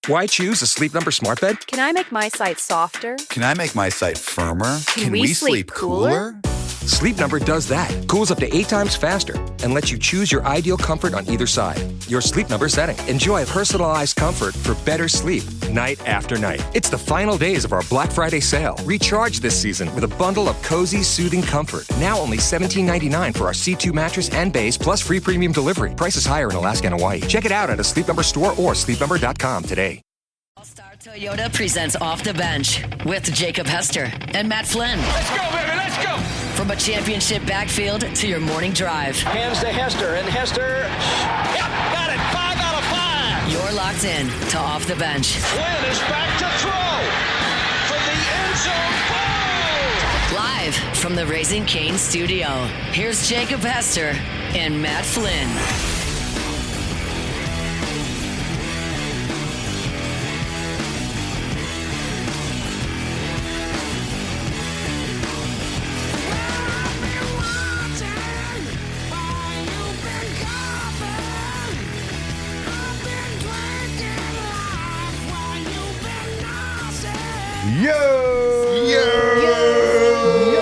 Why choose a Sleep Number smart bed? Can I make my site softer? Can I make my site firmer? Can we sleep cooler? Sleep Number does that. Cools up to 8 times faster and lets you choose your ideal comfort on either side. Your Sleep Number setting. Enjoy personalized comfort for better sleep night after night. It's the final days of our Black Friday sale. Recharge this season with a bundle of cozy, soothing comfort. Now only $17.99 for our C2 mattress and base, plus free premium delivery. Prices higher in Alaska and Hawaii. Check it out at a Sleep Number store or sleepnumber.com today. All-Star Toyota presents Off the Bench with Jacob Hester and Matt Flynn. Let's go, baby, let's go! From a championship backfield to your morning drive. Hands to Hester, and Hester, yep, got it, 5 out of 5! You're locked in to Off the Bench. Flynn is back to throw for the end zone. Oh! Live from the Raising Cane studio, here's Jacob Hester and Matt Flynn.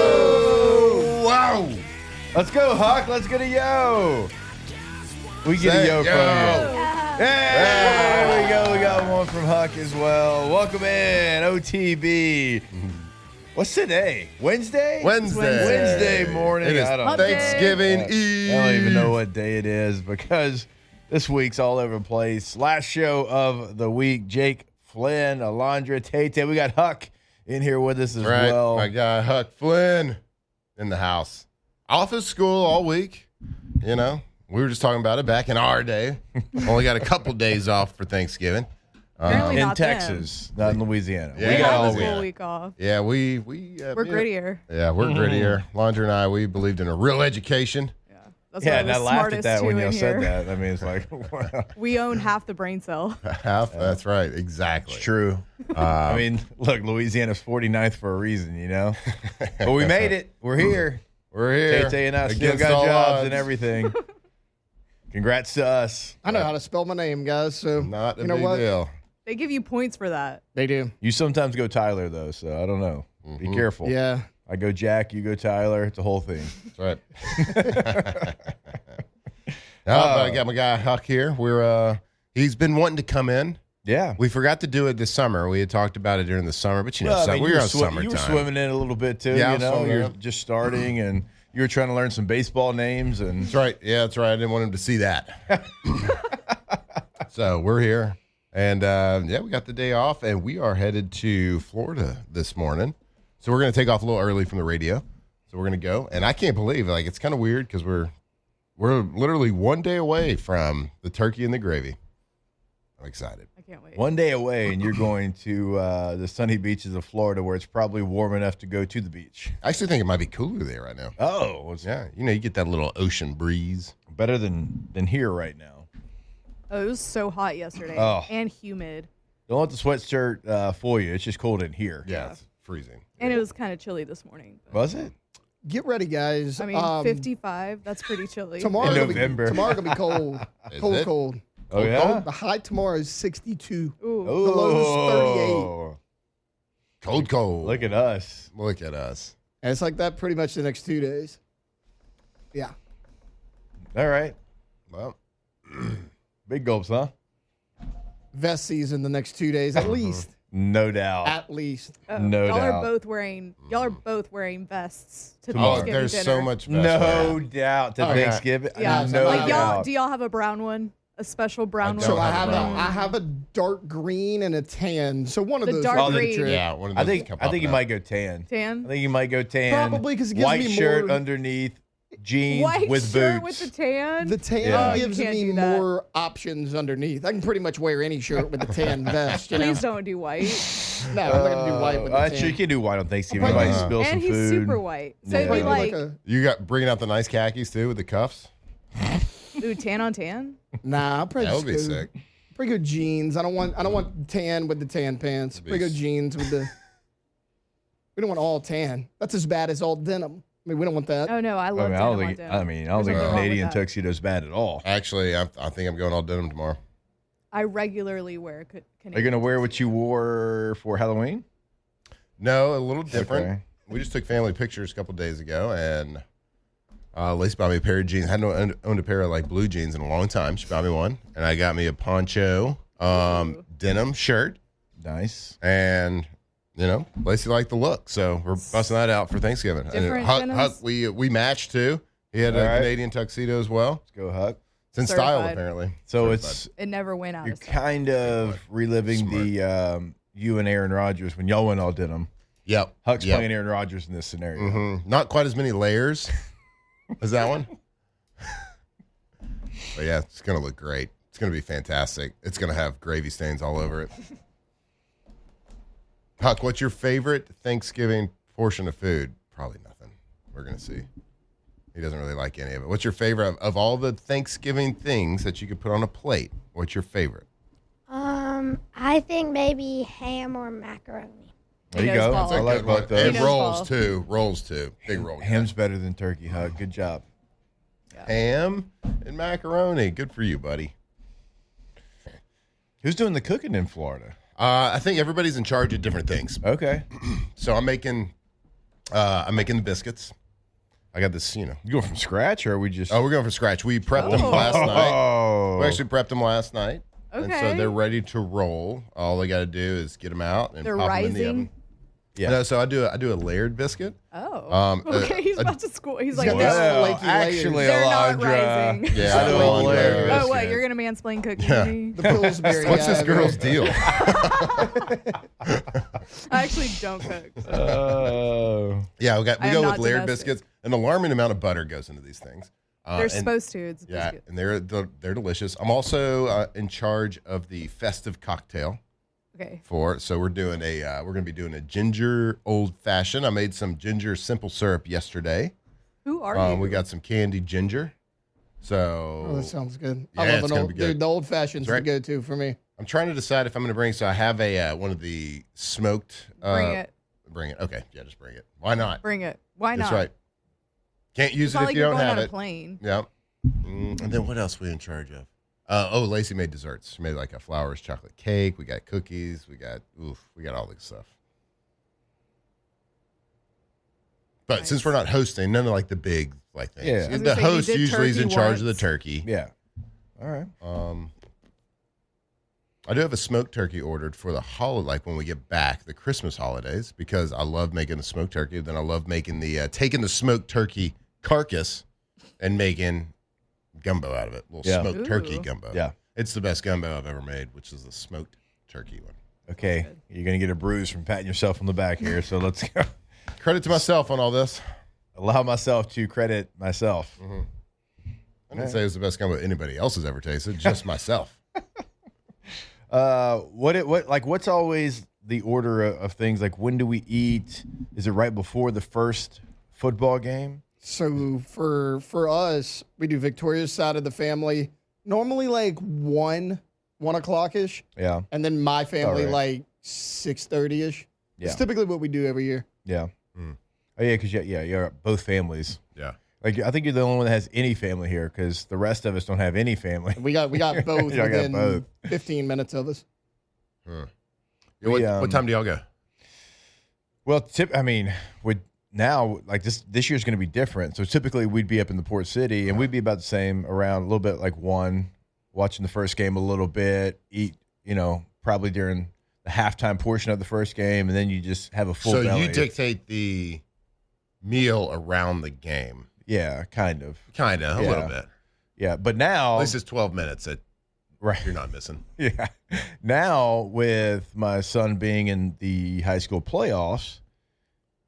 Yo! Wow! Let's go, Huck. Let's get a yo. We get a yo from you. Hey, there we go. We got one from Huck as well. Welcome in, OTB. What's today? Wednesday? Wednesday morning. It is Thanksgiving Eve. I don't even know what day it is because this week's all over the place. Last show of the week. Jake, Flynn, Alondra, Tate. We got Huck in here with us as well. My guy Huck Flynn in the house. Off of school all week. You know, we were just talking about it back in our day. Only got a couple days off for Thanksgiving. In Texas, not in Louisiana. Yeah. We got had all this whole week. week off. Yeah, we're We're grittier. Yeah, we're grittier. Alondra and I, we believed in a real education. That's Yeah, why and we're I the laughed at smartest that when two you in said here. that. I mean, it's like, wow. We own half the brain cell. Half. That's right. Exactly. It's true. I mean, look, Louisiana's 49th for a reason, you know? But we made it. We're here. We're here. Tay and I still Against got all jobs odds. and everything. Congrats to us. I know how to spell my name, guys. So Not a you know big what? deal. They give you points for that. They do. You sometimes go Tyler, though, so I don't know. Be careful. Yeah. I go Jack, you go Tyler. It's a whole thing. That's right. I got my guy Huck here. He's been wanting to come in. Yeah. We forgot to do it this summer. We had talked about it during the summer, but Well, I mean, we were on you summertime. were swimming in a little bit, too. Yeah, I you was know, swimming you're in. just starting, and you were trying to learn some baseball names. And That's right. Yeah, that's right. I didn't want him to see that. So we're here. And, we got the day off, and we are headed to Florida this morning. So we're going to take off a little early from the radio. So we're going to go. And I can't believe, it's kind of weird because we're literally one day away from the turkey and the gravy. I'm excited. I can't wait. one day away, and you're going to the sunny beaches of Florida where it's probably warm enough to go to the beach. I actually think it might be cooler there right now. Oh, it's Yeah, you get that little ocean breeze. better than here right now. Oh, it was so hot yesterday Oh. and humid. Don't let the sweatshirt fool you. It's just cold in here. Yeah, it's freezing. And it was kind of chilly this morning. But, Was it? Get ready, guys. I mean, 55, that's pretty chilly. Tomorrow In gonna be- November. tomorrow gonna be cold. Is cold, it? cold. Oh, yeah? The high tomorrow is 62. Ooh. Oh, The low's 38. Cold. Look at us. Look at us. And it's like that pretty much the next 2 days. Yeah. All right. Well, Big gulps, huh? Vest season the next 2 days at least. No doubt. At least. No y'all doubt. are both wearing vests to Tomorrow. Thanksgiving there's dinner. so much. No doubt. To Oh, yeah. Thanksgiving. Yeah, No like y'all. doubt. Do y'all have a brown one? A special brown I one? don't So I have have a brown. I have a dark green and a tan. So one of The those. dark will be the green. trick. Yeah, one of I those think come I think popping you up. might go tan. Tan? I think you might go tan. Probably 'cause it gives white me shirt more- underneath, jeans White with shirt boots. with the tan? The tan Yeah. gives You can't me do that. more options underneath. I can pretty much wear any shirt with the tan vest. You know? Please don't do white. No, I'm not gonna do white with the Actually, you tan. can do white on Thanksgiving. You Okay. might spill some And he's food. super white. So Yeah. it'd be Like like, a- You got bringing out the nice khakis too with the cuffs. ooh, tan on tan? Nah, I'll probably That would be just go, sick. Pretty good jeans. I don't want tan with the tan pants. That'd be Pretty good jeans with the. We don't want all tan. That's as bad as all denim. I mean, we don't want that. Oh, no, I I love mean, I denim don't on think. denim. I don't There's think nothing wrong with Canadian that. tuxedo's bad at all. Actually, I think I'm going all denim tomorrow. I regularly wear Canadian. Are you going to wear what you wore for Halloween? No, a little different. Okay. We just took family pictures a couple days ago, and Lacey bought me a pair of jeans. I hadn't owned a pair of like blue jeans in a long time. She bought me one, and I got me a poncho denim shirt. Nice. And Lacey liked the look, so we're busting that out for Thanksgiving. Different And Huck, we matched too. He had a Canadian tuxedo as well. Let's go, Huck. It's in style, Certified. apparently. So It never went out. you're of style. kind of reliving the you and Aaron Rodgers when y'all went all denim. Yep. Huck's playing Aaron Rodgers in this scenario. Mm-hmm. Not quite as many layers as that one. But yeah, it's going to look great. It's going to be fantastic. It's going to have gravy stains all over it. Huck, what's your favorite Thanksgiving portion of food? Probably nothing. We're going to see. He doesn't really like any of it. What's your favorite of all the Thanksgiving things that you could put on a plate? What's your favorite? I think maybe ham or macaroni. There you He knows go. ball. I like both those. And knows rolls ball. too. Rolls too. Big roll. Ham's better than turkey, Huck. Good job. Ham and macaroni. Good for you, buddy. Who's doing the cooking in Florida? I think everybody's in charge of different things. Okay. So I'm making the biscuits. I got this, You go from scratch, or are we just? Oh, we're going from scratch. We prepped them last night. Oh. We actually prepped them last night. And so Okay. they're ready to roll. All they got to do is get them out and They're pop them in the rising. oven. Yeah. No, so I do a layered biscuit. Oh. Okay, he's about to school. He's like, got no, this Well, flaky actually, layers. they're not Alondra. rising. Yeah, I do a layered Oh, biscuit. what? You're gonna mansplain cooking Yeah. to me? The Pillsbury. What's guy this over girl's here. deal? I actually don't cook. So. Oh. Yeah, we I am go not with layered domestic. biscuits. An alarming amount of butter goes into these things. They're and- supposed to. It's a Yeah, biscuit. and they're delicious. I'm also in charge of the festive cocktail. Okay. So we're gonna be doing a ginger old fashioned. I made some ginger simple syrup yesterday. Who are you? We got some candied ginger. So Oh, that sounds good. Yeah, I love it's an gonna old be good. dude. The old fashioned's That's right. the go-to for me. I'm trying to decide if I'm gonna bring. So I have a one of the smoked. Bring it. Bring it. Okay, yeah, just bring it. Why not? Bring it. Why not? That's right. Can't use It's it not if like you you're don't going have on a it. plane. Yeah. And then what else are we in charge of? Lacey made desserts. She made like a flowers chocolate cake. We got cookies. We got all this stuff. But Nice. since we're not hosting, none of like the big like things. Yeah. I was The gonna say, you host did usually is in turkey charge of the once. turkey. Yeah. All right. I do have a smoked turkey ordered for the holiday, like when we get back, the Christmas holidays, because I love making the smoked turkey. Then I love making the taking the smoked turkey carcass and making gumbo out of it. Little Yeah. smoked turkey Ooh. gumbo. Yeah. It's the best gumbo I've ever made, which is the smoked turkey one. Okay. You're gonna get a bruise from patting yourself on the back here. So let's go. Credit to myself on all this. Allow myself to credit myself. I didn't say it was the best gumbo anybody else has ever tasted, just myself. What's always the order of things? Like, when do we eat? Is it right before the first football game? So for us, we do Victoria's side of the family normally like 1 o'clock ish, Yeah. and then my family right. like 6:30 ish. Yeah. It's typically what we do every year. Yeah. Oh yeah, because you're both families. Yeah. Like, I think you're the only one that has any family here, because the rest of us don't have any family. We got both Y'all got within both. 15 minutes of us. Yeah, We, what time do y'all go? Well, with now, like this year's going to be different. So typically we'd be up in the port city, and we'd be about the same, around a little bit like 1, watching the first game a little bit, eat, probably during the halftime portion of the first game, and then you just have a full So belly. you dictate the meal around the game. Yeah, kind of. Kind of, a Yeah. little bit. Yeah, but now, At least it's 12 minutes that right. you're not missing. Yeah. Now, with my son being in the high school playoffs,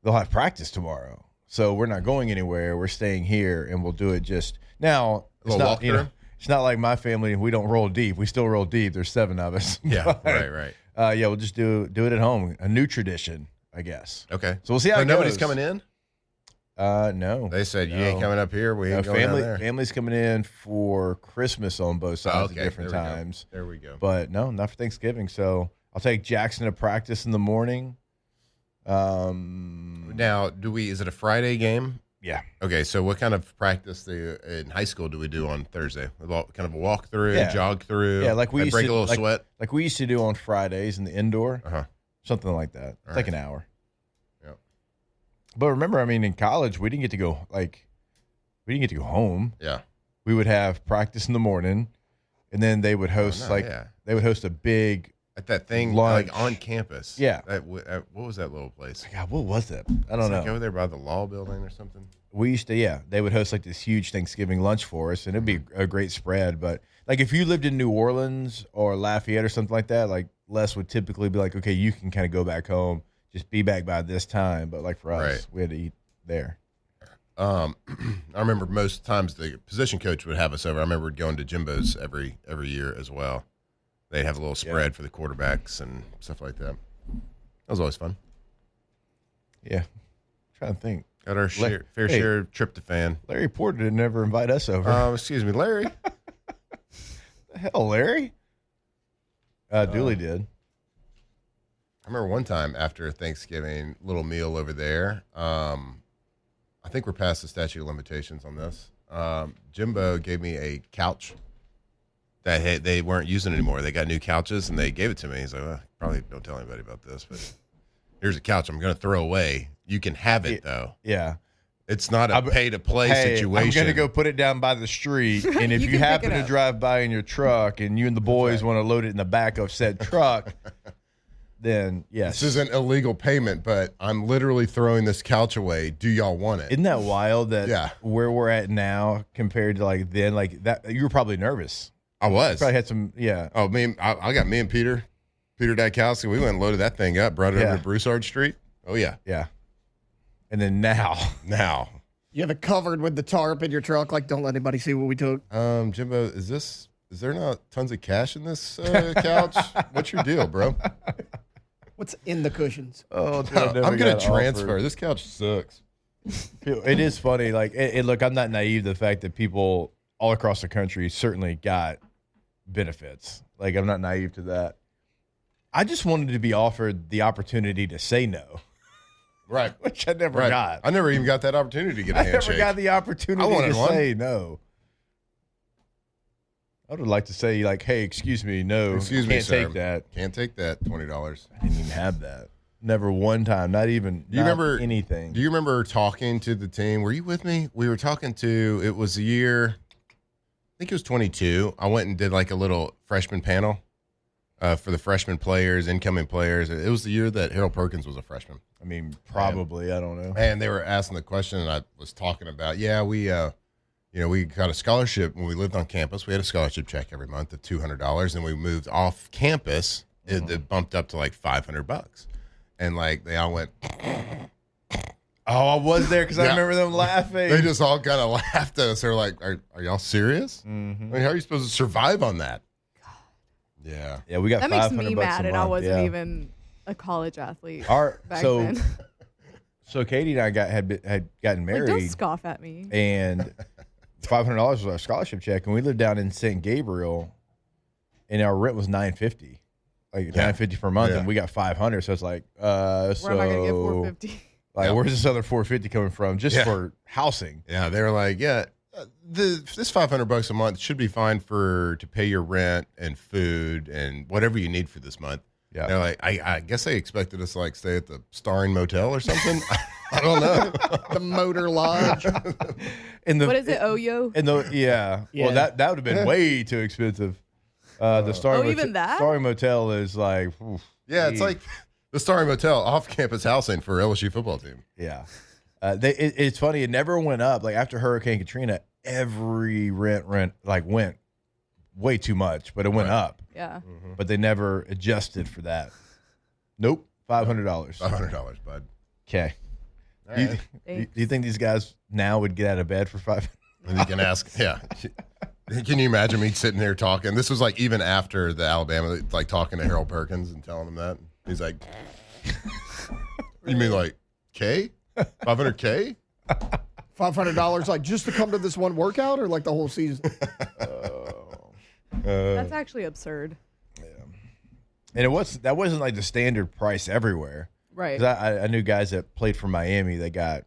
they'll have practice tomorrow. So we're not going anywhere. We're staying here, and we'll do it just now. A little walk through? It's not like my family. We don't roll deep. We still roll deep. There's 7 of us. Yeah, But, right. yeah, we'll just do it at home. A new tradition, I guess. Okay. So we'll see how So it nobody's goes. coming in? No. They said, you No. ain't coming up here. We ain't going down there. Family's coming in for Christmas on both sides Okay, at different there we go. times. There we go. But no, not for Thanksgiving. So I'll take Jackson to practice in the morning. Now, is it a Friday game? Yeah. Okay, so what kind of practice in high school do we do on Thursday? Kind of a walk through, jog through. Yeah, like we used break to, a little sweat. Like we used to do on Fridays in the indoor. Something like that. It's like an hour. Yep. But remember, I mean, in college, we didn't get to go home. Yeah. We would have practice in the morning, and then they would host they would host a big at that thing lunch. like on campus. Yeah. What was that little place? God, what was that? I don't know. Like over there by the law building or something. We used to, they would host like this huge Thanksgiving lunch for us, and it'd be a great spread. But like if you lived in New Orleans or Lafayette or something like that, like Les would typically be like, okay, you can kind of go back home, just be back by this time. But like for us, we had to eat there. I remember most times the position coach would have us over. I remember going to Jimbo's every year as well. They'd have a little spread for the quarterbacks and stuff like that. That was always fun. Yeah. I'm trying to think. Got our fair share of tryptophan. Larry Porter didn't ever invite us over. Excuse me, Larry. The hell, Larry? Dooley did. I remember one time after Thanksgiving, little meal over there. I think we're past the statute of limitations on this. Jimbo gave me a couch that they weren't using anymore. They got new couches, and they gave it to me. He's like, well, probably don't tell anybody about this, but here's a couch I'm going to throw away. You can have it, though. Yeah. It's not a pay-to-play situation. I'm going to go put it down by the street, and if you happen to drive by in your truck and you and the boys want to load it in the back of said truck, then yes. This isn't illegal payment, but I'm literally throwing this couch away. Do y'all want it? Isn't that wild that where we're at now compared to like then, like that? You were probably nervous. I was. You probably had some, Oh, I got me and Peter Dykowski. We went and loaded that thing up, brought it over to Broussard Street. Oh, yeah. Yeah. And then now. You have it covered with the tarp in your truck, like don't let anybody see what we took. Jimbo, is there not tons of cash in this couch? What's your deal, bro? What's in the cushions? Oh, I'm going to transfer. This couch sucks. It is funny. Like, look, I'm not naive to the fact that people all across the country certainly got benefits. Like, I'm not naive to that. I just wanted to be offered the opportunity to say no. Right. Which I never got. I never even got that opportunity to get a handshake. I never got the opportunity to say no. I would like to say, like, hey, excuse me, no. Excuse me, sir. Can't take that. Can't take that, $20. I didn't even have that. Never one time. Not even anything. Do you remember talking to the team? Were you with me? We were talking to, it was the year, I think it was 22. I went and did like a little freshman panel for the freshman players, incoming players. It was the year that Harold Perkins was a freshman. I mean, probably. I don't know. And they were asking the question, and I was talking about, we got a scholarship when we lived on campus. We had a scholarship check every month of $200, and we moved off campus. It bumped up to like $500, and like they all went. Oh, I was there because I remember them laughing. They just all kind of laughed at us. They're like, "Are y'all serious? Mm-hmm. I mean, how are you supposed to survive on that?" God. Yeah, we got that $500 makes me mad, a and I month. wasn't even a college athlete back so, then. So Katie and I had gotten married. Like, don't scoff at me. And $500 was our scholarship check, and we lived down in St. Gabriel, and our rent was $950, $950 per month, and we got $500. So it's like, where am I gonna get $450? Like, where's this other $450 coming from just for housing? Yeah, they were like, this $500 a month should be fine to pay your rent and food and whatever you need for this month. Yeah, they're like, I guess they expected us to like stay at the Starring Motel or something. I don't know. The Motor Lodge. What is it, Oyo? Well, that would have been way too expensive. The Starring Motel is like, it's like the Starring Motel off-campus housing for LSU football team. Yeah, it's funny. It never went up. Like after Hurricane Katrina, every rent like went way too much, but it went up. Yeah, but they never adjusted for that. Nope, $500. $500, bud. Okay. Right. Do you think these guys now would get out of bed for $500? And you can ask, Can you imagine me sitting there talking? This was like even after the Alabama, like talking to Harold Perkins and telling him that. He's like, you mean like K? $500K? $500 like just to come to this one workout or like the whole season? That's actually absurd. Yeah. And that wasn't like the standard price everywhere. Right. 'Cause I knew guys that played for Miami that got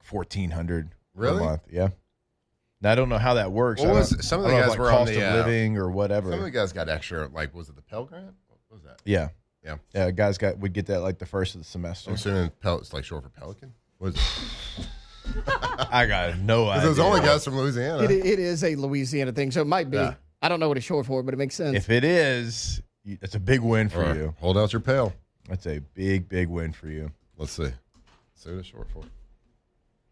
$1,400 Really? a month. Yeah. Now, I don't know how that works. What was some of the guys were on cost the of living or whatever. Some of the guys got extra. Like, was it the Pell Grant? What was that? Yeah. Yeah. Guys would get that like the first of the semester. I'm assuming it's like short for Pelican. What is it? I got no idea. Because those only guys from Louisiana. It is a Louisiana thing, so it might be. Yeah. I don't know what it's short for, but it makes sense. If it is, it's a big win for you. Hold out your pail. That's a big, big win for you. Let's see. So what it's short for?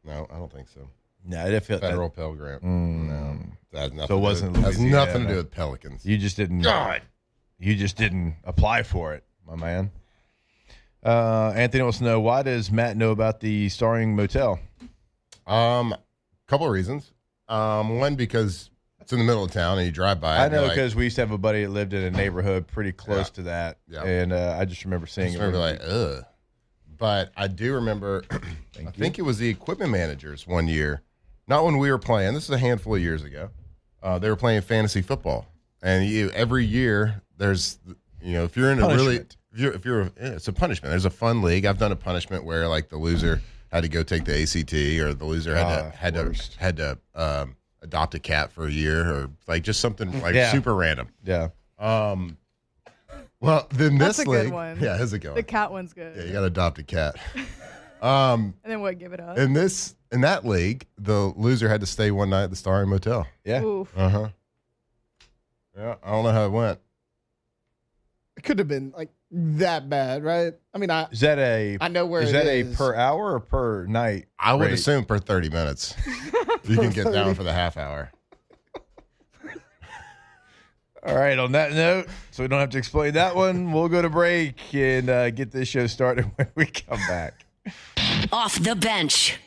No, I don't think so. No, it Federal Pell Grant. No, that has nothing. So it wasn't. Has nothing to do with Pelicans. You just didn't. God. You just didn't apply for it, my man. Anthony wants to know, why does Matt know about the starring motel? Couple of reasons. One, because it's in the middle of town and you drive by it. I know because we used to have a buddy that lived in a neighborhood pretty close to that. Yeah. And I just remember seeing it. Ugh. But I do remember, I think it was the equipment managers one year, not when we were playing. This is a handful of years ago. They were playing fantasy football. And every year there's, if you're in a really, it's a punishment. There's a fun league. I've done a punishment where like the loser had to go take the ACT, or the loser had to adopt a cat for a year, or like just something like super random. Yeah. Well, then That's this a league, good one. yeah, how's it going? The cat one's good. Yeah, you got to adopt a cat. And then what? Give it up. In that league, the loser had to stay one night at the Starring Motel. Yeah. Oof. Yeah, I don't know how it went. It could have been like that bad, right? I mean, Is that a per hour or per night? I would rate? assume per 30 minutes. You can get down for the half hour. All right, on that note, so we don't have to explain that one, we'll go to break and get this show started when we come back. Off the bench.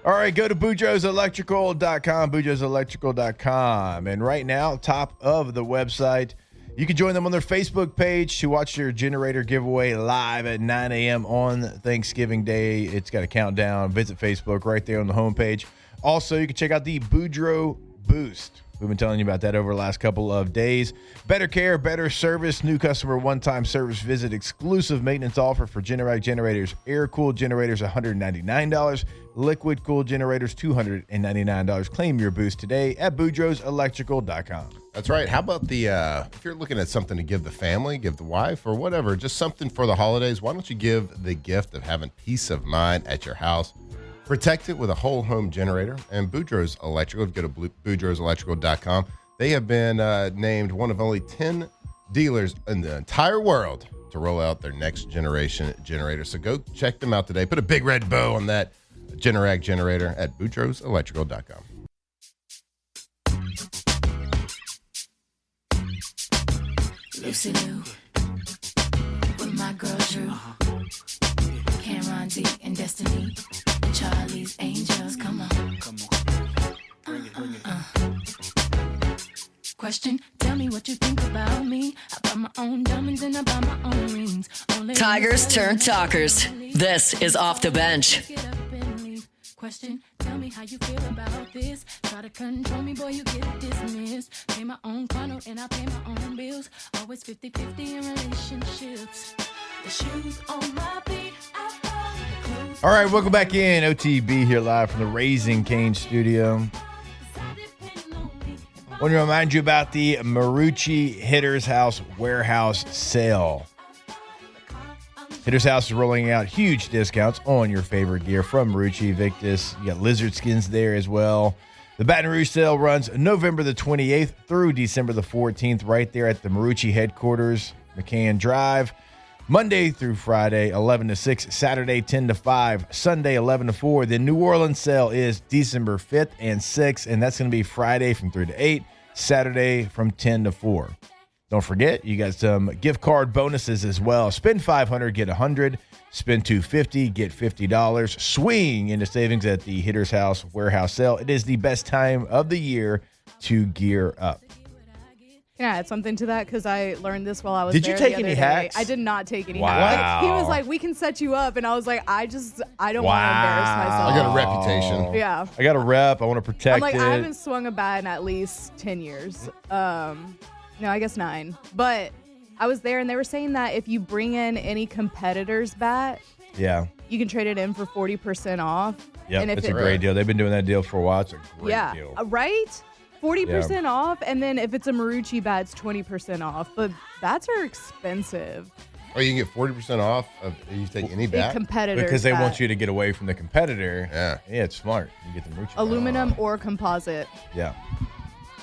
All right, go to BoudreauxElectrical.com, BoudreauxElectrical.com. And right now, top of the website, you can join them on their Facebook page to watch their generator giveaway live at 9 a.m. on Thanksgiving Day. It's got a countdown. Visit Facebook right there on the homepage. Also, you can check out the Boudreaux Boost. We've been telling you about that over the last couple of days. Better care, better service, new customer one-time service visit, exclusive maintenance offer for Generac generators. Air-cooled generators, $199. Liquid-cooled generators, $299. Claim your boost today at BoudreauxElectrical.com. That's right. How about if you're looking at something to give the family, give the wife, or whatever, just something for the holidays, why don't you give the gift of having peace of mind at your house? Protect it with a whole home generator. And Boudreaux's Electrical, if you go to BoudreauxElectrical.com, they have been named one of only 10 dealers in the entire world to roll out their next generation generator. So go check them out today. Put a big red bow on that Generac generator at BoudreauxElectrical.com. Lucy Liu, with my girl Drew, Cameron D and Destiny, and Charlie's Angels. Come on. Bring it. Question, tell me what you think about me. I buy my own diamonds and I buy my own rings. Tigers turn talkers. This is Off the Bench. Get up and leave. Question, tell me how you feel about this. Try to control me, boy, you get dismissed. Pay my own condo and I pay my own bills. Always 50-50 in relationships. The shoes on my feet, I buy the clothes. All right, welcome back in. OTB here live from the Raising Cane studio. I want to remind you about the Marucci Hitter's House Warehouse Sale. Hitter's House is rolling out huge discounts on your favorite gear from Marucci, Victus. You got lizard skins there as well. The Baton Rouge sale runs November the 28th through December the 14th right there at the Marucci headquarters, McCann Drive. Monday through Friday, 11 to 6, Saturday, 10 to 5, Sunday, 11 to 4. The New Orleans sale is December 5th and 6th, and that's going to be Friday from 3 to 8, Saturday from 10 to 4. Don't forget, you got some gift card bonuses as well. Spend $500, get $100. Spend $250, get $50. Swing into savings at the Hitter's House Warehouse Sale. It is the best time of the year to gear up. Can I add something to that? Because I learned this while I was Did there you take the other any day. hacks? I did not take any Wow. hacks. He was like, we can set you up. And I was like, I don't want to embarrass myself. I got a reputation. Yeah. I got a rep. I want to protect I'm like, it. I haven't swung a bat in at least 10 years. No, I guess 9. But I was there and they were saying that if you bring in any competitor's bat, Yeah. You can trade it in for 40% off. Yeah, and if it's a great deal. They've been doing that deal for a while. It's a great deal. Right? 40% off, and then if it's a Marucci bat, it's 20% off. But bats are expensive. Oh, you can get 40% off if you take any bat? Competitor because they want you to get away from the competitor. Yeah, it's smart. You get the Marucci bat. Aluminum or composite. Yeah.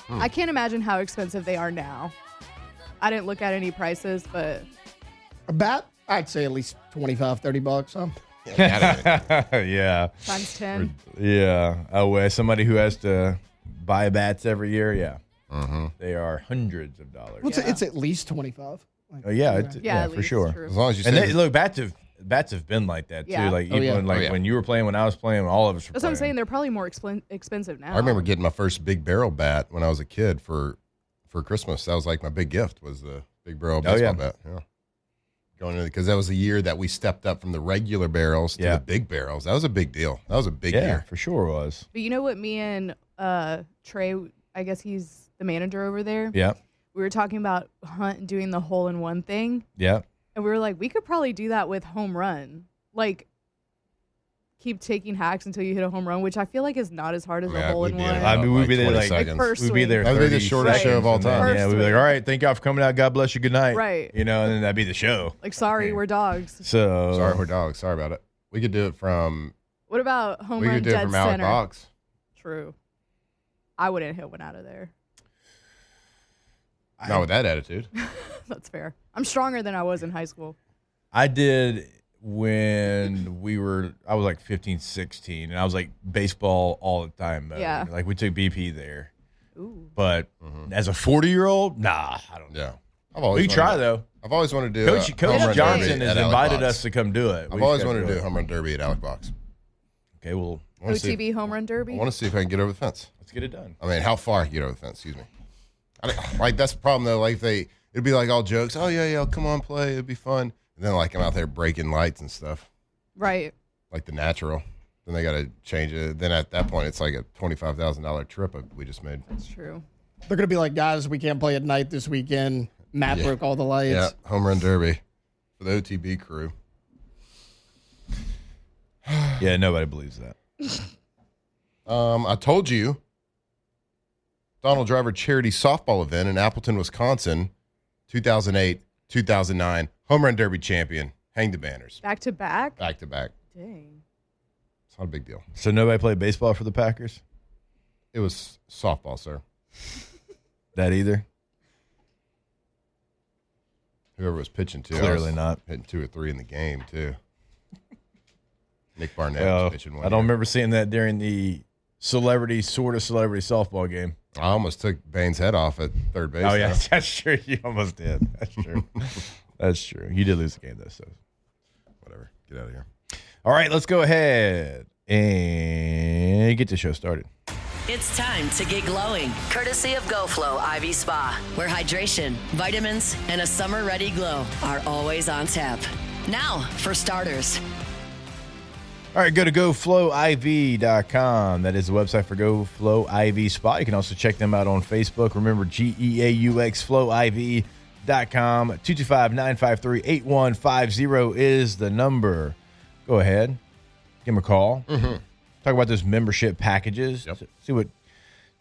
I can't imagine how expensive they are now. I didn't look at any prices, but a bat, I'd say at least $25-$30. Huh? Yeah. Times 10. Yeah. Oh, as somebody who has to buy bats every year, yeah. They are hundreds of dollars. Well, it's at least 25. Like, yeah, for sure. True. As long as you say look, bats have been like that too. Yeah. Like even when you were playing, when I was playing, when all of us were That's playing. what I'm saying. They're probably more expensive now. I remember getting my first big barrel bat when I was a kid for Christmas. That was like my big gift was the big barrel baseball bat. Yeah. Going in because that was the year that we stepped up from the regular barrels to the big barrels. That was a big deal. That was a big year. For sure it was. But you know what me and Trey, I guess he's the manager over there. Yeah. We were talking about Hunt doing the hole-in-one thing. Yeah. And we were like, we could probably do that with home run. Like, keep taking hacks until you hit a home run, which I feel like is not as hard as a hole-in-one. I mean, we'd be there like first we'd be there. That would be the shortest show of all time. Yeah, we'd be like, all right, thank y'all for coming out. God bless you. Good night. Right. You know, and then that'd be the show. Like, sorry, we're dogs. So sorry, we're dogs. Sorry about it. We could do it from. What about home we run could do dead it from center? Alec Box. True. I wouldn't hit one out of there. Not with that attitude. That's fair. I'm stronger than I was in high school. I did when I was like 15, 16, and I was like baseball all the time. Yeah. Like we took BP there. Ooh. But as a 40-year-old, nah, I don't know. Yeah. I've always we try though. I've always wanted to do Coach Johnson has invited us to come do it. I've always wanted to do a home run derby at Alec Box. Okay, well, OTB home run derby? I want to see if I can get over the fence. Let's get it done. I mean, how far I can get over the fence, excuse me. Like, that's the problem, though. Like, it'd be like all jokes. Oh, yeah, come on, play. It'd be fun. And then, like, I'm out there breaking lights and stuff. Right. Like the natural. Then they got to change it. Then at that point, it's like a $25,000 trip we just made. That's true. They're going to be like, guys, we can't play at night this weekend. Matt broke all the lights. Yeah, home run derby for the OTB crew. Yeah, nobody believes that. I told you. Donald Driver charity softball event in Appleton, Wisconsin, 2008, 2009. Home run derby champion. Hang the banners. Back to back? Back to back. Dang. It's not a big deal. So nobody played baseball for the Packers? It was softball, sir. That either? Whoever was pitching to. Clearly not. Hitting 2 or 3 in the game, too. Nick Barnett was pitching one. I don't remember seeing that during the celebrity softball game. I almost took Bane's head off at third base. Oh, yeah, that's true. You almost did. That's true. That's true. You did lose the game, though, so whatever. Get out of here. All right, let's go ahead and get the show started. It's time to get glowing, courtesy of GoFlow IV Spa, where hydration, vitamins, and a summer-ready glow are always on tap. Now, for starters. All right, go to GoFlowIV.com. That is the website for GoFlow IV Spa. You can also check them out on Facebook. Remember, GEAUX FlowIV.com. 225-953-8150 is the number. Go ahead. Give them a call. Mm-hmm. Talk about those membership packages. Yep. See what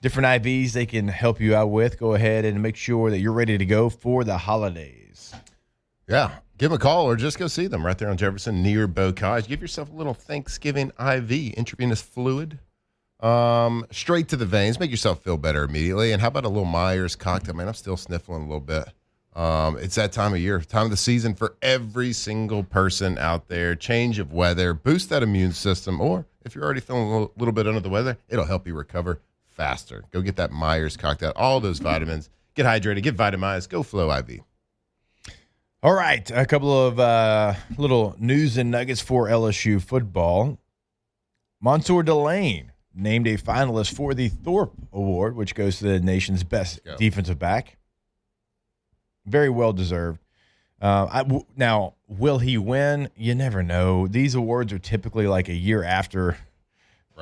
different IVs they can help you out with. Go ahead and make sure that you're ready to go for the holidays. Yeah. Give them a call or just go see them right there on Jefferson near Bocage. Give yourself a little Thanksgiving IV, intravenous fluid, straight to the veins. Make yourself feel better immediately. And how about a little Myers cocktail? Man, I'm still sniffling a little bit. It's that time of year, time of the season for every single person out there. Change of weather, boost that immune system, or if you're already feeling a little bit under the weather, it'll help you recover faster. Go get that Myers cocktail, all those vitamins. Get hydrated, get vitamized, go Flow IV. All right, a couple of little news and nuggets for LSU football. Mansoor Delane named a finalist for the Thorpe Award, which goes to the nation's best defensive back. Very well deserved. Now, will he win? You never know. These awards are typically like a year after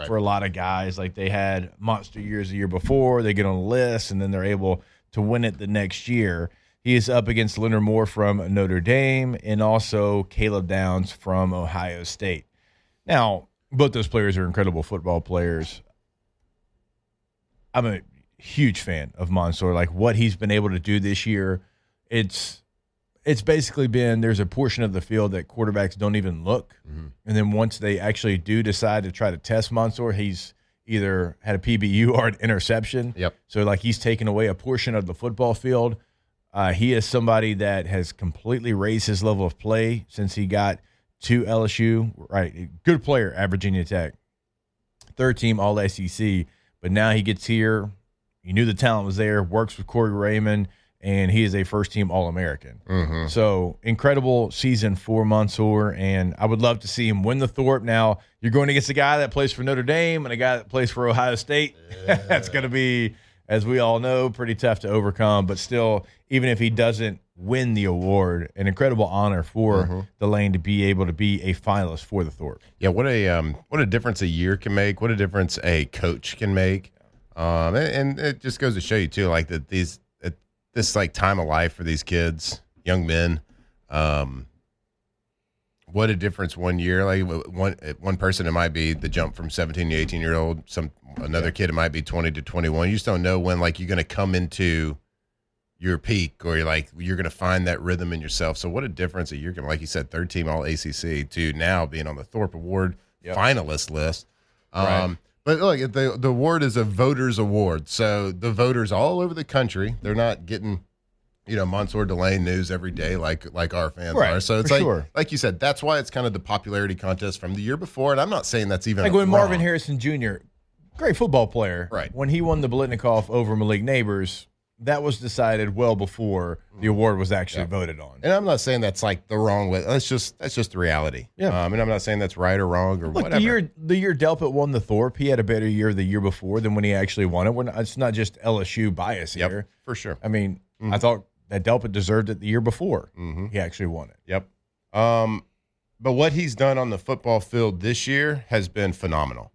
for a lot of guys. Like they had monster years the year before. They get on a list, and then they're able to win it the next year. He is up against Leonard Moore from Notre Dame and also Caleb Downs from Ohio State. Now, both those players are incredible football players. I'm a huge fan of Mansoor. Like what he's been able to do this year, it's basically been there's a portion of the field that quarterbacks don't even look. Mm-hmm. And then once they actually do decide to try to test Mansoor, he's either had a PBU or an interception. Yep. So, like, he's taken away a portion of the football field. He is somebody that has completely raised his level of play since he got to LSU. Right. Good player at Virginia Tech. Third team All-SEC. But now he gets here. You knew the talent was there, works with Corey Raymond, and he is a first-team All-American. Mm-hmm. So, incredible season for Mansoor, and I would love to see him win the Thorpe. Now, you're going against a guy that plays for Notre Dame and a guy that plays for Ohio State. Yeah. That's going to be, as we all know, pretty tough to overcome. But still, even if he doesn't win the award, an incredible honor for Delane to be able to be a finalist for the Thorpe. Yeah, what a difference a year can make. What a difference a coach can make. And it just goes to show you, too, like that this like time of life for these kids, young men, what a difference 1 year. Like one person, it might be the jump from 17 to 18-year-old. Another kid, it might be 20 to 21. You just don't know when like you're going to come into your peak or you're going to find that rhythm in yourself. So what a difference a year can, like you said, third team All-ACC to now being on the Thorpe Award finalist list. Right. But look, the award is a voters' award. So the voters all over the country, they're not getting, Mansoor Delane news every day like our fans are. So it's like you said, that's why it's kind of the popularity contest from the year before. And I'm not saying that's even like when wrong. Marvin Harrison Jr., great football player. Right. When he won the Biletnikoff over Malik Neighbors, that was decided well before the award was actually voted on. And I'm not saying that's like the wrong way. That's just the reality. Yeah. And I'm not saying that's right or wrong or whatever. The year Delpit won the Thorpe, he had a better year the year before than when he actually won it. It's not just LSU bias here. For sure. I mean, I thought that Delpit deserved it the year before he actually won it. Yep. But what he's done on the football field this year has been phenomenal.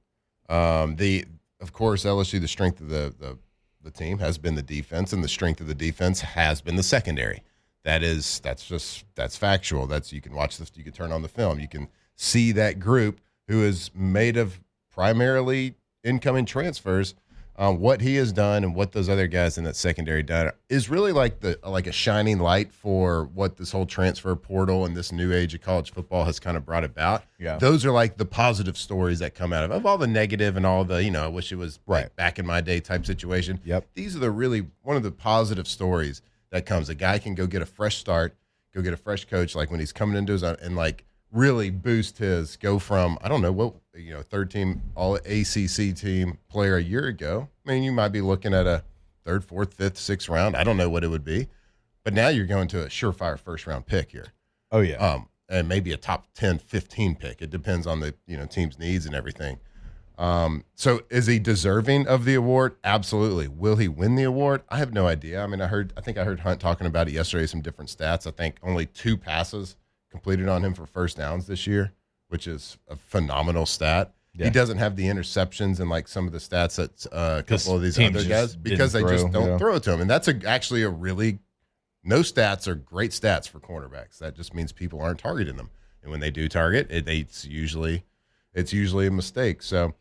Of course, LSU, the strength of the team has been the defense, and the strength of the defense has been the secondary. That's factual. You can watch this, you can turn on the film, you can see that group who is made of primarily incoming transfers. What he has done and what those other guys in that secondary done is really like a shining light for what this whole transfer portal and this new age of college football has kind of brought about. Yeah. Those are like the positive stories that come out of all the negative and all the, I wish it was like back in my day type situation. Yep. These are one of the positive stories that comes. A guy can go get a fresh start, go get a fresh coach, like when he's coming into his own, and like really boost go from, I don't know what, third team All-ACC team player a year ago. I mean, you might be looking at a third, fourth, fifth, sixth round. I don't know what it would be, but now you're going to a surefire first round pick here. Oh yeah. And maybe a top 10, 15 pick. It depends on the, team's needs and everything. So is he deserving of the award? Absolutely. Will he win the award? I have no idea. I mean, I think I heard Hunt talking about it yesterday, some different stats. I think only 2 passes completed on him for first downs this year, which is a phenomenal stat. Yeah. He doesn't have the interceptions and like some of the stats that a couple of these other guys because they just don't throw it to him. And that's actually no stats are great stats for cornerbacks. That just means people aren't targeting them. And when they do target, it's usually a mistake. So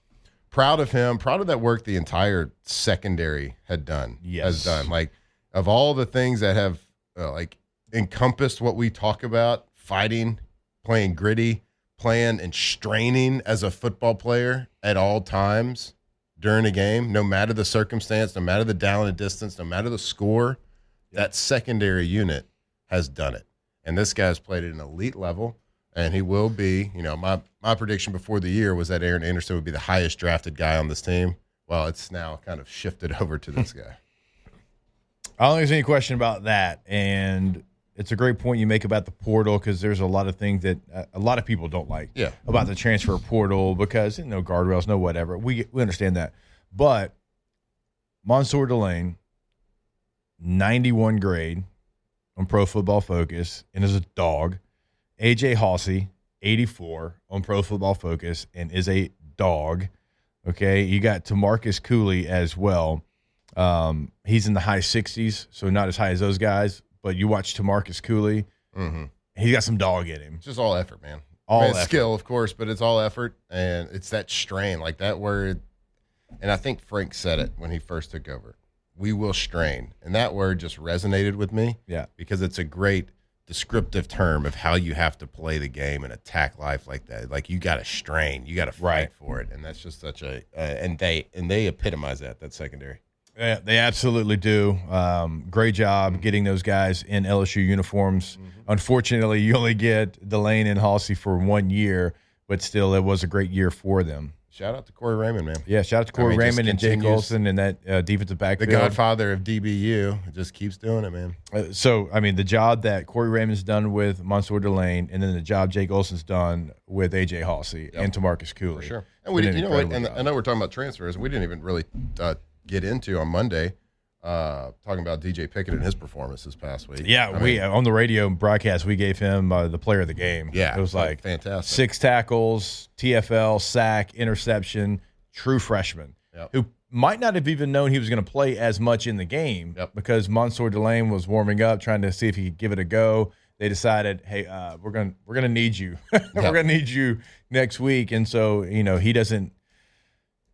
proud of him, proud of that work the entire secondary has done. Like of all the things that have encompassed what we talk about, fighting, playing gritty, playing and straining as a football player at all times during a game, no matter the circumstance, no matter the down and distance, no matter the score, that secondary unit has done it. And this guy's played at an elite level, and he will be, my prediction before the year was that Aaron Anderson would be the highest drafted guy on this team. Well, it's now kind of shifted over to this guy. I don't think there's any question about that. And it's a great point you make about the portal because there's a lot of things that a lot of people don't like about the transfer portal because no guardrails, no whatever. We understand that. But Mansoor Delane, 91 grade on Pro Football Focus and is a dog. AJ Hawsey, 84 on Pro Football Focus and is a dog. Okay, you got Tamarcus Cooley as well. He's in the high 60s, so not as high as those guys, but you watch TaMarcus Cooley. Mm-hmm. He got some dog in him. It's just all effort, man. All it's effort. skill, of course, but it's all effort, and it's that strain, like that word. And I think Frank said it when he first took over. We will strain, and that word just resonated with me. Yeah, because it's a great descriptive term of how you have to play the game and attack life like that. Like you got to strain, you got to fight for it, and that's just such a and they epitomize that secondary. Yeah, they absolutely do. Great job getting those guys in LSU uniforms. Unfortunately, you only get Delane and Halsey for 1 year, but still, it was a great year for them. Shout out to Corey Raymond, man. Yeah, shout out to Corey Raymond and Jake Olson and that defensive backfield. The godfather of DBU just keeps doing it, man. So, I mean, the job that Corey Raymond's done with Mansoor Delane, and then the job Jake Olson's done with A.J. Halsey and TaMarcus Cooley. For sure. And we, you know what? And I know we're talking about transfers. We didn't even really get into on Monday talking about DJ Pickett and his performance this past week. Yeah, on the radio broadcast, we gave him the player of the game. Yeah, it was like fantastic. 6 tackles, TFL, sack, interception, true freshman who might not have even known he was going to play as much in the game because Mansoor Delane was warming up, trying to see if he could give it a go. They decided, hey, we're gonna need you. We're gonna need you next week, and so he doesn't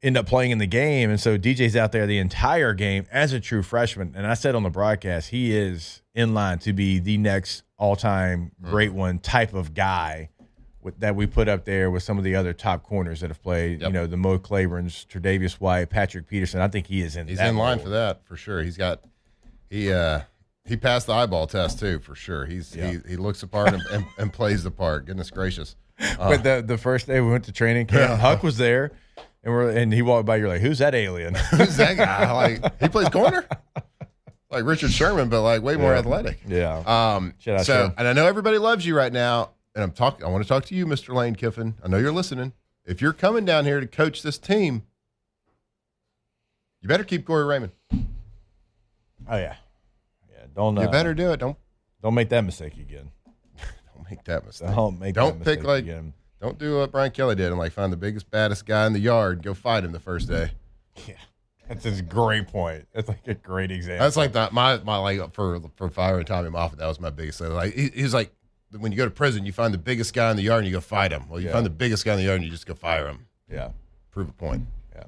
end up playing in the game, and so DJ's out there the entire game as a true freshman. And I said on the broadcast, he is in line to be the next all-time great one type of guy that we put up there with some of the other top corners that have played. The Mo Claiborns, Tre'Davious White, Patrick Peterson. I think he is in. He's that in line role. for that for sure. He passed the eyeball test too for sure. He looks the part and plays the part. Goodness gracious! But the first day we went to training camp, Huck was there. And he walked by. You're like, who's that alien? Who's that guy? Like he plays corner, like Richard Sherman, but like way more athletic. Yeah. Shout out so, and I know everybody loves you right now, and I want to talk to you, Mr. Lane Kiffin. I know you're listening. If you're coming down here to coach this team, you better keep Corey Raymond. Oh yeah. Don't. You better do it. Don't make that mistake again. Don't make that mistake. Don't pick like. again. Don't do what Brian Kelly did and like find the biggest, baddest guy in the yard. Go fight him the first day. Yeah, that's a great point. That's like a great example. That's like that. My like for firing Tommy Moffitt. That was my biggest thing. Like he's like when you go to prison, you find the biggest guy in the yard and you go fight him. Well, you find the biggest guy in the yard and you just go fire him. Yeah, prove a point. Yeah.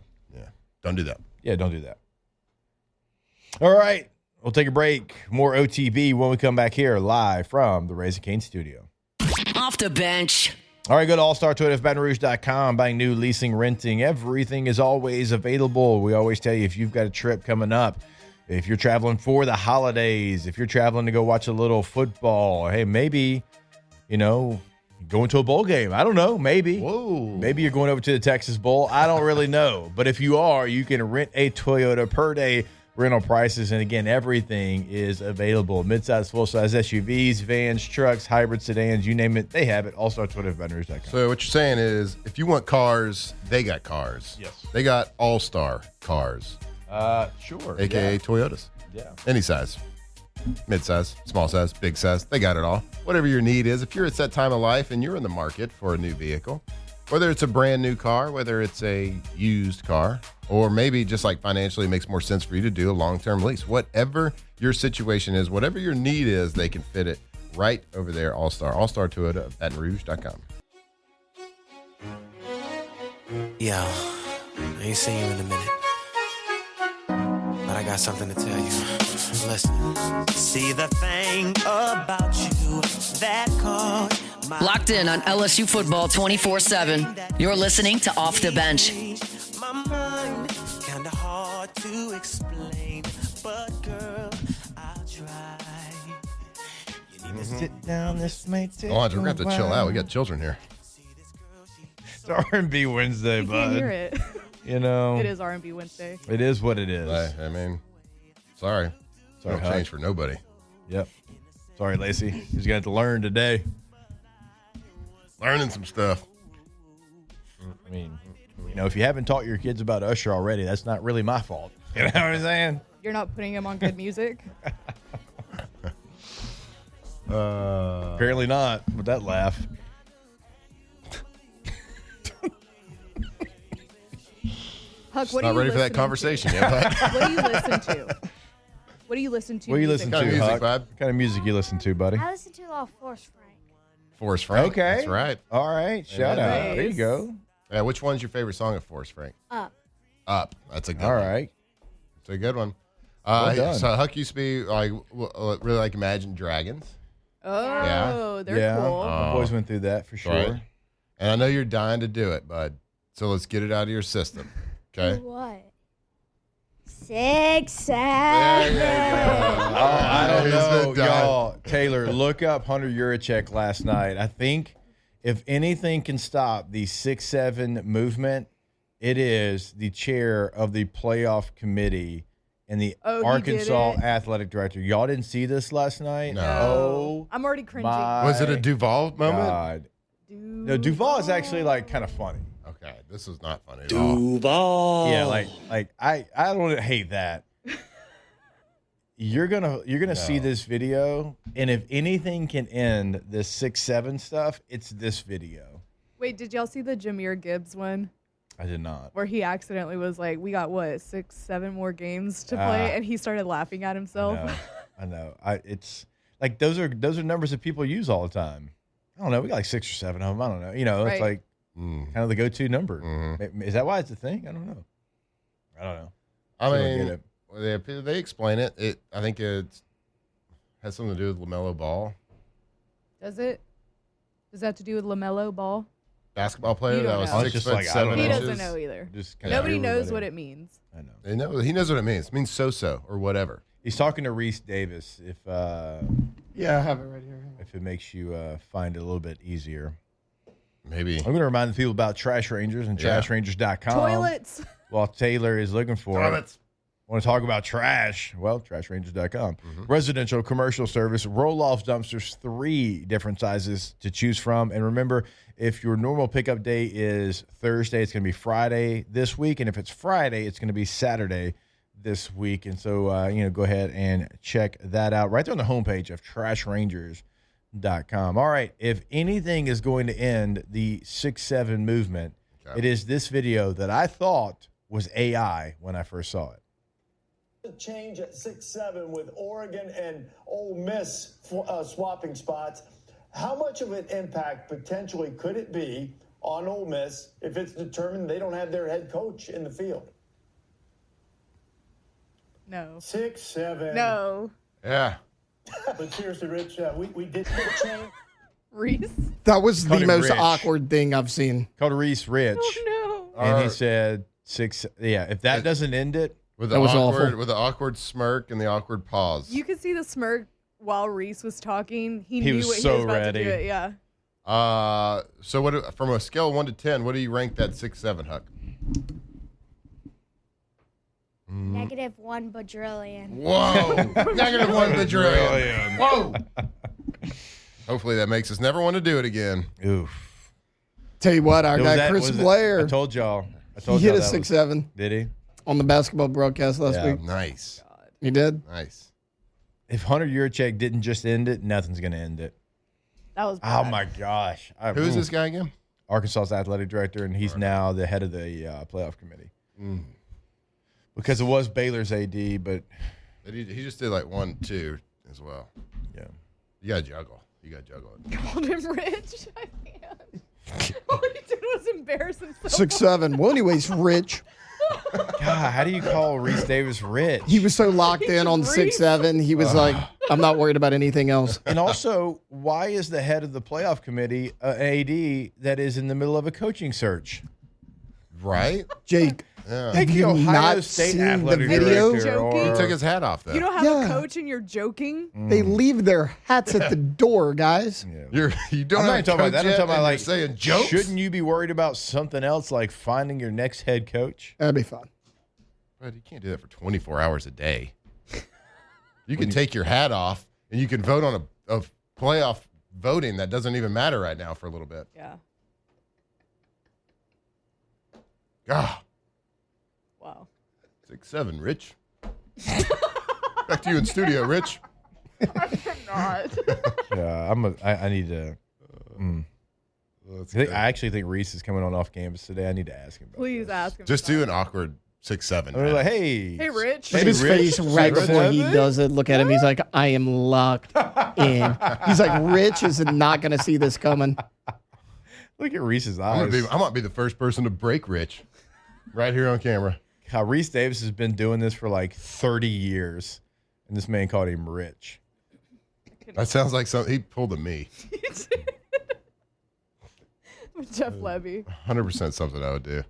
Don't do that. Yeah, don't do that. All right, we'll take a break. More OTB when we come back here live from the Raising Cane studio. Off the bench. All right, go to allstartoyotabatonrouge.com. Buying new, leasing, renting. Everything is always available. We always tell you if you've got a trip coming up, if you're traveling for the holidays, if you're traveling to go watch a little football, hey, maybe, going to a bowl game. I don't know. Maybe. Whoa. Maybe you're going over to the Texas Bowl. I don't really know. But if you are, you can rent a Toyota per day. Rental prices, and again, everything is available. Midsize, full-size SUVs, vans, trucks, hybrid sedans, you name it, they have it. allstartoyotabatonrouge.com. So what you're saying is, if you want cars, they got cars. Yes. They got all-star cars. Sure. AKA Toyotas. Yeah. Any size. Mid-size, small size, big size. They got it all. Whatever your need is. If you're at that time of life and you're in the market for a new vehicle, whether it's a brand new car, whether it's a used car, or maybe just like financially it makes more sense for you to do a long-term lease. Whatever your situation is, whatever your need is, they can fit it right over there. All-Star Toyota of BatonRouge.com. Yo, I ain't seen you in a minute, but I got something to tell you. Listen. See the thing about you that caught my Locked in on LSU football 24/7. You're listening to Off the Bench. my mind. Kinda hard to explain, but girl, I'll try. You need to sit down. This may take We're going to have to chill out. We got children here. It's R&B Wednesday, You bud. can't hear it. It is R&B Wednesday. It is what it is. I mean, sorry. Sorry, No Huck. change for nobody. Yep. Sorry, Lacey. He's going to have to learn today. Learning some stuff. I mean, if you haven't taught your kids about Usher already, that's not really my fault. You know what I'm saying? You're not putting him on good music. Apparently not, with that laugh. Huck, what Not are you ready for that listening conversation to? yet, bud. What do you listen to? What do you listen to? What do you listen to, Kind of music, Huck? bud. What kind of music you listen to, buddy? I listen to a lot of Forrest Frank. Forrest Frank. Okay. That's right. All right. Shout out. Nice. There you go. Yeah, which one's your favorite song of Forrest Frank? Up. Up. That's a good All one. right. It's a good one. Well done. So Huck used to be like really like Imagine Dragons. Oh, they're yeah. cool. My boys went through that for sure. Right. And I know you're dying to do it, bud. So let's get it out of your system. Okay? What? 6, 7. I don't He's know, been dying. y'all. Taylor, look up Hunter Yurachek last night. I think if anything can stop the 6-7 movement, it is the chair of the playoff committee and the Oh, he Arkansas did it? athletic director. Y'all didn't see this last night? No. Oh, I'm already cringing. Was it a Duval moment? God. No, Duval is actually like kind of funny. Okay, this was not funny at all. Yeah, like I don't hate that. You're gonna see this video, and if anything can end this 6-7 stuff, it's this video. Wait, did y'all see the Jahmyr Gibbs one? I did not. Where he accidentally was like, we got what, 6, 7 more games to play? And he started laughing at himself. I know. It's like those are numbers that people use all the time. I don't know. We got like 6 or 7 of them. I don't know. You know, it's Right. like kind of the go-to number. Is that why it's a thing? I don't know. I Still don't mean, get they explain it. I think it has something to do with LaMelo Ball, Does it? Does that have to do with LaMelo Ball? basketball player You don't that was know. 6 just foot like, I 7 don't He know. inches. doesn't know either. Just kinda Nobody knows everybody. what it means. I know. He knows what it means. It means so or whatever. He's talking to Reece Davis. If Yeah, I have it right here. if it makes you find it a little bit easier. Maybe. I'm going to remind the people about Trash Rangers and Yeah. TrashRangers.com. Toilets. While Taylor is looking for it. Toilets. Want to talk about trash? Well, TrashRangers.com. Residential, commercial service, roll-off dumpsters, 3 different sizes to choose from. And remember, if your normal pickup day is Thursday, it's going to be Friday this week. And if it's Friday, it's going to be Saturday this week. And so, go ahead and check that out right there on the homepage of TrashRangers.com. All right, if anything is going to end the 6-7 movement, it is this video that I thought was AI when I first saw it. Change at 6-7 with Oregon and Ole Miss swapping spots. How much of an impact potentially could it be on Ole Miss if it's determined they don't have their head coach in the field? No. 6-7. No. Yeah. But seriously, Rich, we did change. Reese? That was Called the him most Rich. awkward thing I've seen. Called Reese Rich. Oh, no. And he said 6. Yeah, if that doesn't end it, With That the was awkward, awful. with the awkward smirk and the awkward pause. You could see the smirk while Reese was talking. He He knew was what so he was about ready. to do. It. Yeah. So what? From a scale of 1 to 10, what do you rank that 6-7, Huck? -1 bajillion. Whoa! -1 bajillion. Whoa! Hopefully that makes us never want to do it again. oof. Tell you what, our Was guy that- Chris was it- Blair, I told y'all. he hit a that 6-7 Did he? on the basketball broadcast last Yeah. week. Nice. He did. Nice. If Hunter Yurachek didn't just end it, nothing's going to end it. That was Oh, bad. my gosh. Who's this guy again? Arkansas's athletic director, and he's now the head of the playoff committee. Because it was Baylor's AD, but He just did like 1, 2 as well. yeah. You got to juggle. You got to juggle it. Called him Rich. I can't. All he did was embarrass himself. 6-7. Well, anyways, Rich. God, how do you call Reece Davis rich? He was so locked in on Reese. 6-7. He was like, I'm not worried about anything else. And also, why is the head of the playoff committee an AD that is in the middle of a coaching search? Right? Jake, Yeah. Like you the Ohio not State seen the athletic video? director. Joking? He Or, took his hat off, though. You don't have Yeah. a coach and you're joking? they leave their hats at the door, guys. You don't I'm not have talking about that. I'm yet, talking about and you're like saying jokes. Shouldn't you be worried about something else, like finding your next head coach? That'd be fun. But you can't do that for 24 hours a day. You can take your hat off and you can vote on a playoff voting that doesn't even matter right now for a little bit. Yeah. Ah, Wow. 6-7, Rich. Back to you in studio, Rich. Not. Yeah, I need to. I actually think Reese is coming on off campus today. I need to ask him about Please this. ask him. Just about do it. an awkward 6'7". We're like, hey. Hey, Rich. Look at his face right before he 6'7"? does it. Look at him. He's like, I am locked in. He's like, Rich is not going to see this coming. Look at Reese's eyes. I might be the first person to break Rich right here on camera. How Reece Davis has been doing this for like 30 years, and this man called him Rich. That sounds like something he pulled a me. Jeff Levy. 100% something I would do.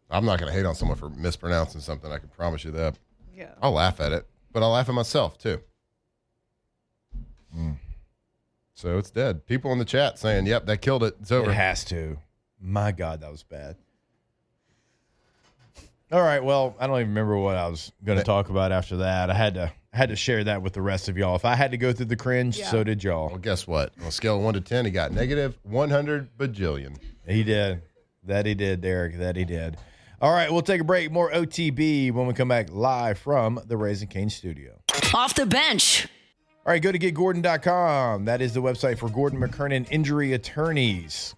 I'm not going to hate on someone for mispronouncing something. I can promise you that. Yeah. I'll laugh at it, but I'll laugh at myself too. So it's dead. People in the chat saying, "Yep, that killed it. It's over." It has to. My God, that was bad. All right. Well, I don't even remember what I was going to talk about after that. I had to share that with the rest of y'all. If I had to go through the cringe, so did y'all. Well, guess what? On a scale of 1 to 10, he got negative 100 bajillion. He did. That he did, Derek. That he did. All right, we'll take a break. More OTB when we come back live from the Raising Cane studio. Off the bench. All right, go to getgordon.com. That is the website for Gordon McKernan Injury Attorneys.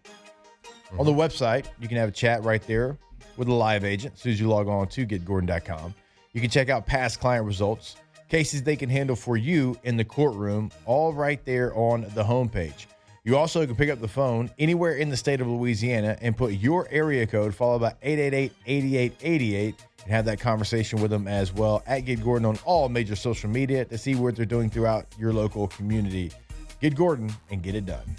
On the website, you can have a chat right there with a live agent as soon as you log on to getgordon.com. You can check out past client results, cases they can handle for you in the courtroom, all right there on the homepage. You also can pick up the phone anywhere in the state of Louisiana and put your area code followed by 888-8888 and have that conversation with them as well at Get Gordon on all major social media to see what they're doing throughout your local community. Get Gordon and get it done.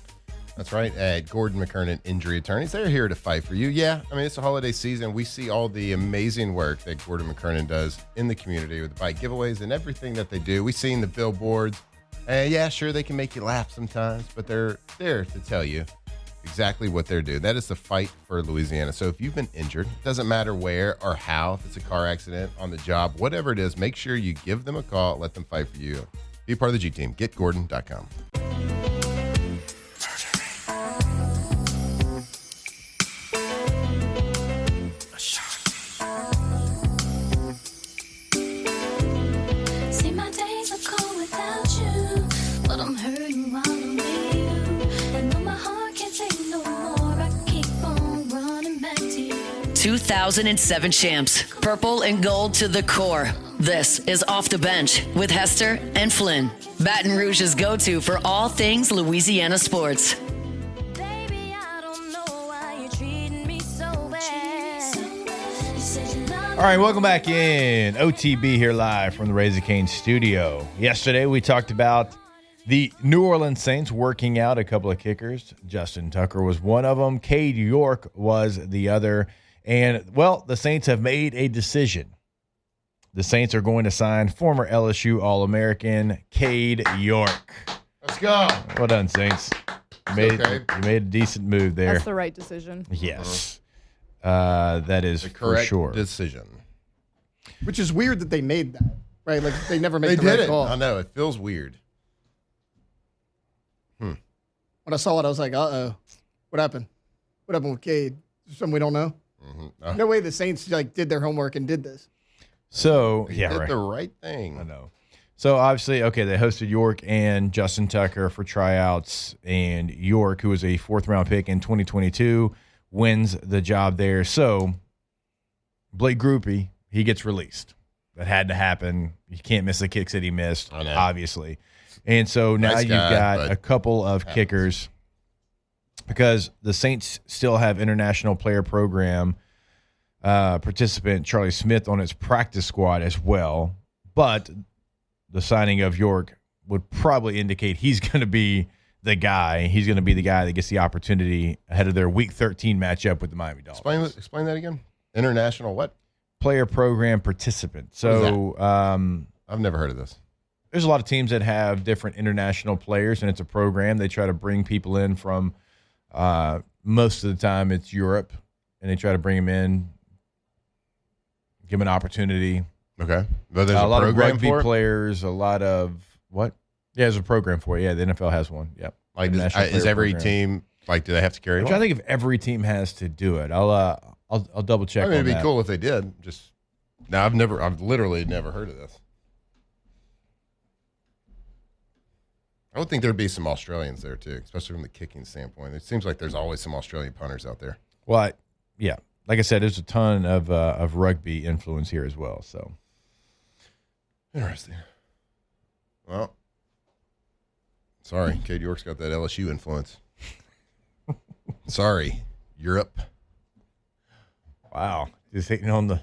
That's right, at Gordon McKernan Injury Attorneys. They're here to fight for you. Yeah, I mean, it's the holiday season. We see all the amazing work that Gordon McKernan does in the community with the bike giveaways and everything that they do. We've seen the billboards. And yeah, sure, they can make you laugh sometimes, but they're there to tell you exactly what they're doing. That is the fight for Louisiana. So if you've been injured, it doesn't matter where or how, if it's a car accident, on the job, whatever it is, make sure you give them a call, let them fight for you. Be part of the G Team. GetGordon.com. 2007 champs, purple and gold to the core. This is Off the Bench with Hester and Flynn, Baton Rouge's go-to for all things Louisiana sports. All right, welcome back in. OTB here live from the Raising Cane studio. Yesterday, we talked about the New Orleans Saints working out a couple of kickers. Justin Tucker was one of them. Cade York was the other. And, well, the Saints have made a decision. The Saints are going to sign former LSU All-American Cade York. Let's go. Well done, Saints. You made a decent move there. That's the right decision. Yes. That is the for correct sure. decision. Which is weird that they made that, right? Like, they never made They the did right it. call. I know. It feels weird. When I saw it, I was like, uh-oh. What happened? What happened with Cade? Something we don't know? Mm-hmm. No way the Saints like did their homework and did this. So, They yeah, did right. the right thing. I know. So, obviously, okay, they hosted York and Justin Tucker for tryouts, and York, who was a fourth-round pick in 2022, wins the job there. So, Blake Groupie, he gets released. That had to happen. You can't miss the kicks that he missed, obviously. And so now Nice you've guy, got but a couple of kickers because the Saints still have international player program participant Charlie Smith on its practice squad as well. But the signing of York would probably indicate he's going to be the guy. He's going to be the guy that gets the opportunity ahead of their Week 13 matchup with the Miami Dolphins. Explain that again. International what? Player program participant. So I've never heard of this. There's a lot of teams that have different international players, and it's a program. They try to bring people in from most of the time it's Europe, and they try to bring them in, give them an opportunity. Okay. But there's a lot of program rugby for it? players, a lot of what? Yeah, there's a program for it. Yeah, the NFL has one. Yep. Like, International is player every program. team, like, do they have to carry I'm it? trying to think if every team has to do it. I'll double check. I mean, it'd on be that. cool if they did. Just now, I've literally never heard of this. I would think there'd be some Australians there too, especially from the kicking standpoint. It seems like there's always some Australian punters out there. Well, yeah, like I said, there's a ton of rugby influence here as well. So interesting. Well, sorry, Cade York's got that LSU influence. Sorry, Europe. Wow, just hitting on the.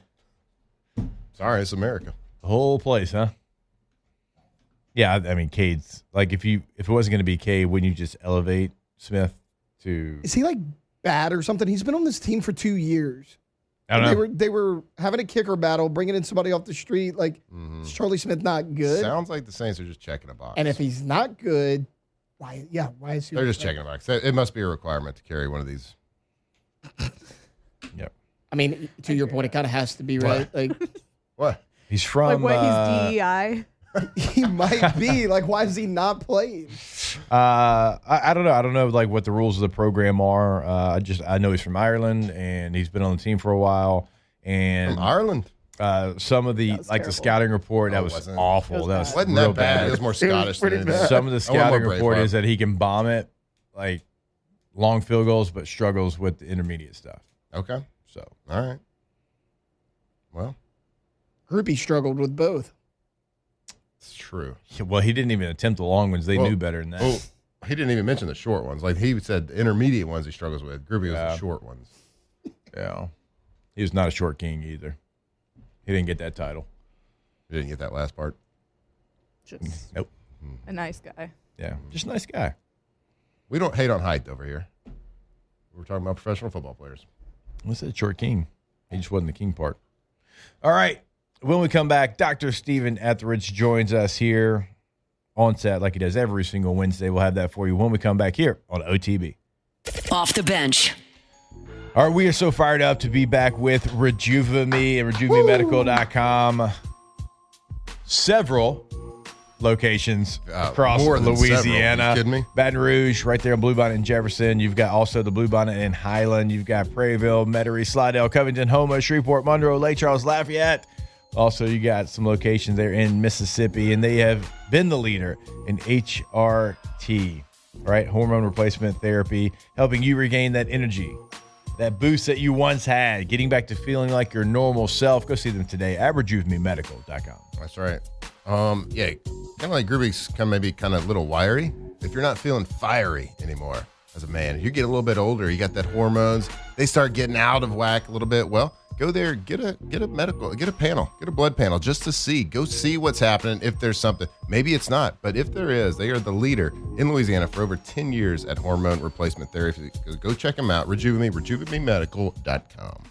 Sorry, it's America. The whole place, huh? Yeah, I mean, Cade's like if it wasn't going to be Cade, wouldn't you just elevate Smith to? Is he like bad or something? He's been on this team for 2 years. I don't know. They were having a kicker battle, bringing in somebody off the street. Like, is Charlie Smith not good? Sounds like the Saints are just checking a box. And if he's not good, why? Yeah, why is he? They're just checking a box. It must be a requirement to carry one of these. Yep. I mean, to your point, it kind of has to be, right? What? Like, what? He's from. Like what? He's DEI. He might be. Like, why is he not playing? I don't know. I don't know like what the rules of the program are. I know he's from Ireland and he's been on the team for a while. And from Ireland. Some of the the scouting report that was awful. That was wasn't that bad. It was more Scottish. Some of the scouting report is that he can bomb it like long field goals, but struggles with the intermediate stuff. Okay. So all right. Well, Groupie struggled with both. It's true. Well, he didn't even attempt the long ones. They knew better than that. Oh, he didn't even mention the short ones. Like he said, the intermediate ones he struggles with. Groupie was the short ones. Yeah. He was not a short king either. He didn't get that title. He didn't get that last part. Just nope. A nice guy. Yeah, just a nice guy. We don't hate on height over here. We're talking about professional football players. I said short king. He just wasn't the king part. All right. When we come back, Dr. Stephen Etheridge joins us here on set like he does every single Wednesday. We'll have that for you when we come back here on OTB. Off the bench. All right, we are so fired up to be back with RejuveMe and RejuveMeMedical.com. Several locations across more than Louisiana. Several. You kidding me? Baton Rouge, right there on Bluebonnet and Jefferson. You've got also the Bluebonnet in Highland. You've got Prairieville, Metairie, Slidell, Covington, Houma, Shreveport, Monroe, Lake Charles, Lafayette. Also, you got some locations there in Mississippi, and they have been the leader in HRT, right? Hormone replacement therapy, helping you regain that energy, that boost that you once had, getting back to feeling like your normal self. Go see them today at RejuveMeMedical.com. That's right. Yeah, kind of like Groupie's maybe kind of a little wiry. If you're not feeling fiery anymore as a man, you get a little bit older, you got that hormones, they start getting out of whack a little bit. Well, go there, get a medical, get a panel, get a blood panel just to see. Go see what's happening if there's something. Maybe it's not, but if there is, they are the leader in Louisiana for over 10 years at hormone replacement therapy. Go check them out. RejuveMe, RejuveMeMedical.com.